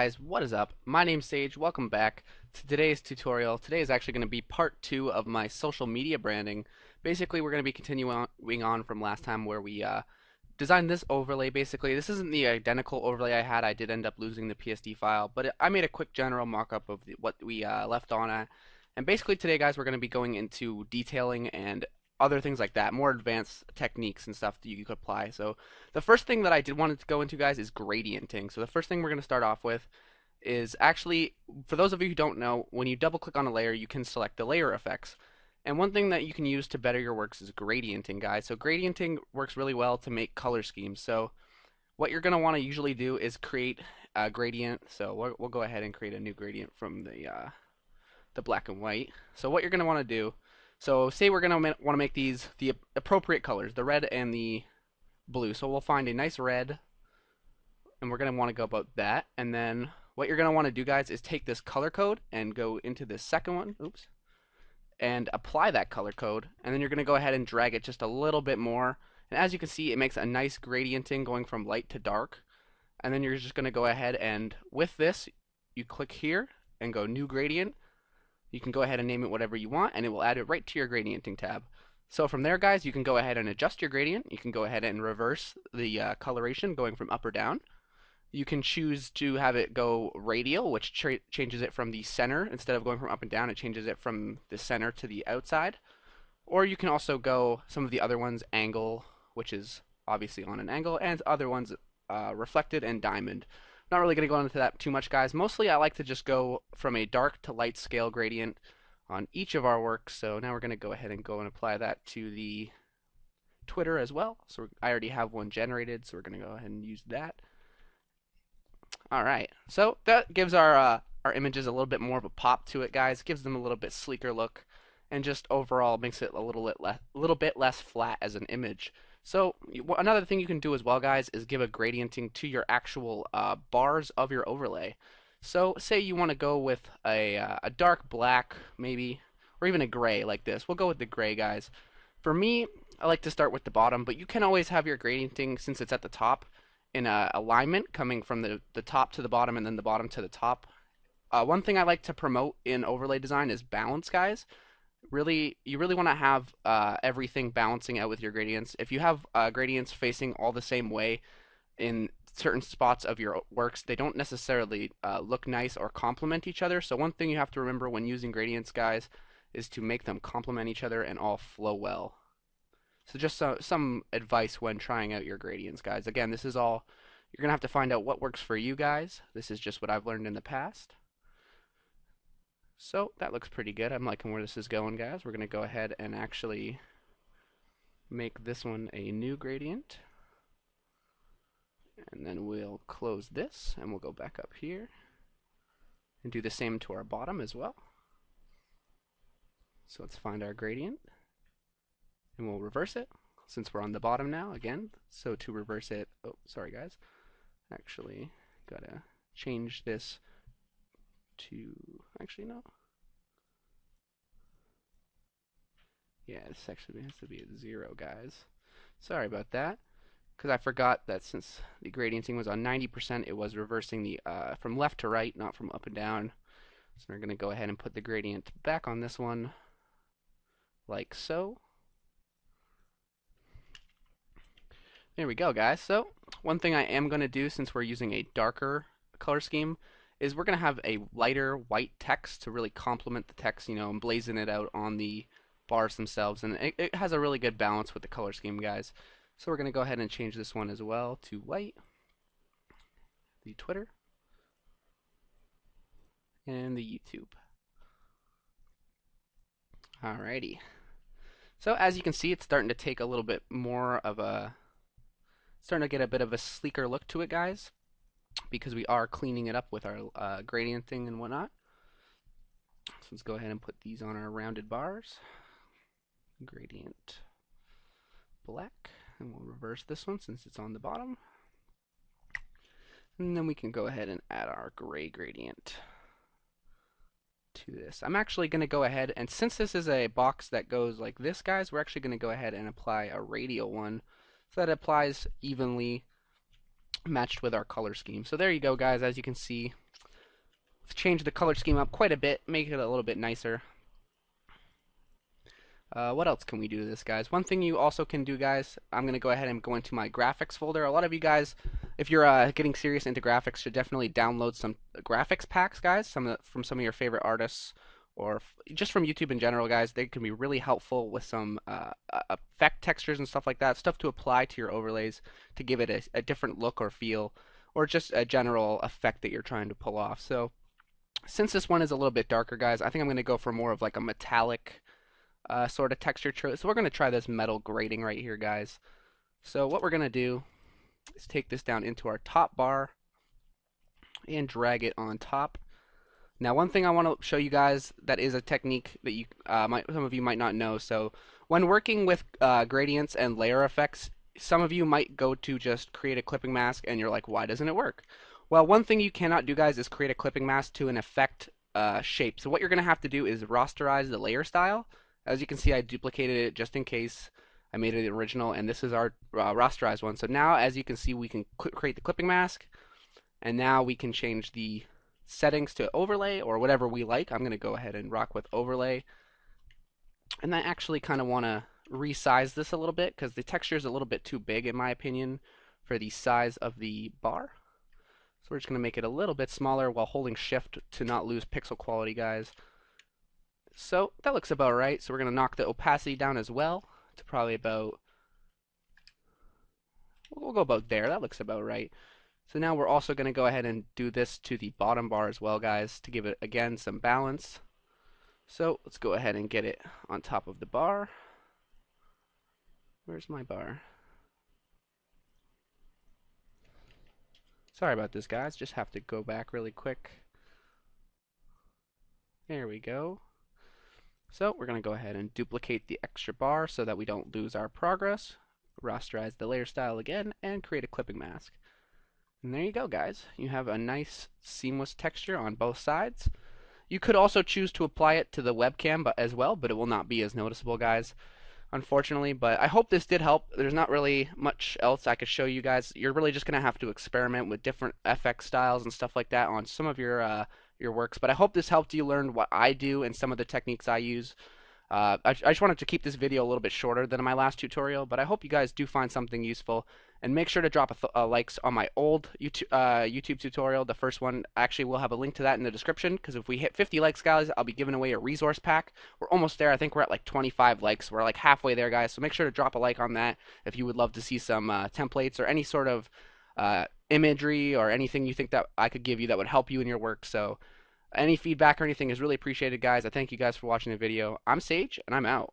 guys, what is up? My name's Sage. Welcome back to today's tutorial. Today is actually going to be part 2 of my social media branding. Basically, we're going to be continuing on from last time where we designed this overlay. Basically, this isn't the identical overlay I had. I did end up losing the PSD file, but I made a quick general mock-up of what we left on at. And basically today, guys, we're going to be going into detailing and other things like that, more advanced techniques and stuff that you could apply. So the first thing that I did want to go into, guys, is gradienting. So the first thing we're going to start off with is actually, for those of you who don't know, when you double click on a layer, you can select the layer effects. And one thing that you can use to better your works is gradienting, guys. So gradienting works really well to make color schemes. So what you're going to want to usually do is create a gradient. So we'll go ahead and create a new gradient from the black and white. So what you're going to want to do, so say we're going to want to make these the appropriate colors, the red and the blue. So we'll find a nice red, and we're going to want to go about that. And then what you're going to want to do, guys, is take this color code and go into this second one, oops, and apply that color code. And then you're going to go ahead and drag it just a little bit more. And as you can see, it makes a nice gradienting going from light to dark. And then you're just going to go ahead and with this, you click here and go New Gradient. You can go ahead and name it whatever you want, and it will add it right to your gradienting tab. So from there, guys, you can go ahead and adjust your gradient. You can go ahead and reverse the coloration going from up or down. You can choose to have it go radial, which changes it from the center. Instead of going from up and down, it changes it from the center to the outside. Or you can also go some of the other ones, angle, which is obviously on an angle, and other ones reflected and diamond. Not really going to go into that too much, guys. Mostly I like to just go from a dark to light scale gradient on each of our works. So now we're going to go ahead and apply that to the Twitter as well. So I already have one generated, so we're going to go ahead and use that. All right, so that gives our images a little bit more of a pop to it, guys. Gives them a little bit sleeker look, and just overall makes it a little bit less flat as an image. So another thing you can do as well, guys, is give a gradienting to your actual bars of your overlay. So say you want to go with a dark black, maybe, or even a gray like this. We'll go with the gray, guys. For me, I like to start with the bottom, but you can always have your gradienting, since it's at the top, in alignment coming from the top to the bottom and then the bottom to the top. One thing I like to promote in overlay design is balance, guys. You really want to have everything balancing out with your gradients. If you have gradients facing all the same way in certain spots of your works, they don't necessarily look nice or complement each other. So one thing you have to remember when using gradients, guys, is to make them complement each other and all flow well. So just some advice when trying out your gradients, guys. Again, this is all, you're going to have to find out what works for you guys. This is just what I've learned in the past. So that looks pretty good. I'm liking where this is going, guys. We're going to go ahead and actually make this one a new gradient. And then we'll close this, and we'll go back up here and do the same to our bottom as well. So let's find our gradient, and we'll reverse it since we're on the bottom now again. So to reverse it, oh, sorry guys, actually gotta change this to, actually no. Yeah, this actually has to be at 0, guys. Sorry about that, because I forgot that since the gradienting was on 90%, it was reversing the from left to right, not from up and down. So we're gonna go ahead and put the gradient back on this one, like so. There we go, guys. So one thing I am going to do, since we're using a darker color scheme, is we're going to have a lighter white text to really complement the text, you know, and blazon it out on the bars themselves. And it has a really good balance with the color scheme, guys. So we're going to go ahead and change this one as well to white, the Twitter, and the YouTube. Alrighty. So as you can see, it's starting to take a little bit more of a, starting to get a bit of a sleeker look to it, guys, because we are cleaning it up with our gradienting and whatnot. So let's go ahead and put these on our rounded bars. Gradient black, and we'll reverse this one since it's on the bottom. And then we can go ahead and add our gray gradient to this. I'm actually going to go ahead, and since this is a box that goes like this, guys, we're actually going to go ahead and apply a radial one so that it applies evenly matched with our color scheme. So there you go, guys. As you can see, change the color scheme up quite a bit, make it a little bit nicer. What else can we do to this, guys? One thing you also can do, guys, I'm going to go ahead and go into my graphics folder. A lot of you guys, if you're getting serious into graphics, should definitely download some graphics packs, guys, from some of your favorite artists, or just from YouTube in general, guys. They can be really helpful with some effect textures and stuff like that, stuff to apply to your overlays to give it a different look or feel, or just a general effect that you're trying to pull off. So since this one is a little bit darker, guys, I think I'm going to go for more of like a metallic sort of texture. So we're going to try this metal grating right here, guys. So what we're going to do is take this down into our top bar and drag it on top. Now, one thing I want to show you guys that is a technique that some of you might not know. So when working with gradients and layer effects, some of you might go to just create a clipping mask and you're like, why doesn't it work? Well, one thing you cannot do, guys, is create a clipping mask to an effect shape. So what you're going to have to do is rasterize the layer style. As you can see, I duplicated it just in case I made it original, and this is our rasterized one. So now, as you can see, we can create the clipping mask, and now we can change the settings to overlay or whatever we like. I'm going to go ahead and rock with overlay, and I actually kind of want to resize this a little bit because the texture is a little bit too big, in my opinion, for the size of the bar. So we're just going to make it a little bit smaller while holding shift to not lose pixel quality, guys. So that looks about right. So we're going to knock the opacity down as well to probably about, we'll go about there. That looks about right. So now we're also going to go ahead and do this to the bottom bar as well, guys, to give it, again, some balance. So let's go ahead and get it on top of the bar. Where's my bar? Sorry about this, guys. Just have to go back really quick. There we go. So we're going to go ahead and duplicate the extra bar so that we don't lose our progress. Rasterize the layer style again and create a clipping mask. And there you go, guys. You have a nice seamless texture on both sides. You could also choose to apply it to the webcam as well, but it will not be as noticeable, guys, unfortunately. But I hope this did help. There's not really much else I could show you guys. You're really just going to have to experiment with different FX styles and stuff like that on some of your works. But I hope this helped you learn what I do and some of the techniques I use. I just wanted to keep this video a little bit shorter than my last tutorial, but I hope you guys do find something useful. And make sure to drop likes on my old YouTube tutorial. The first one, actually, we'll have a link to that in the description, because if we hit 50 likes, guys, I'll be giving away a resource pack. We're almost there. I think we're at like 25 likes. We're like halfway there, guys. So make sure to drop a like on that if you would love to see some templates or any sort of imagery or anything you think that I could give you that would help you in your work. So any feedback or anything is really appreciated, guys. I thank you guys for watching the video. I'm Sage, and I'm out.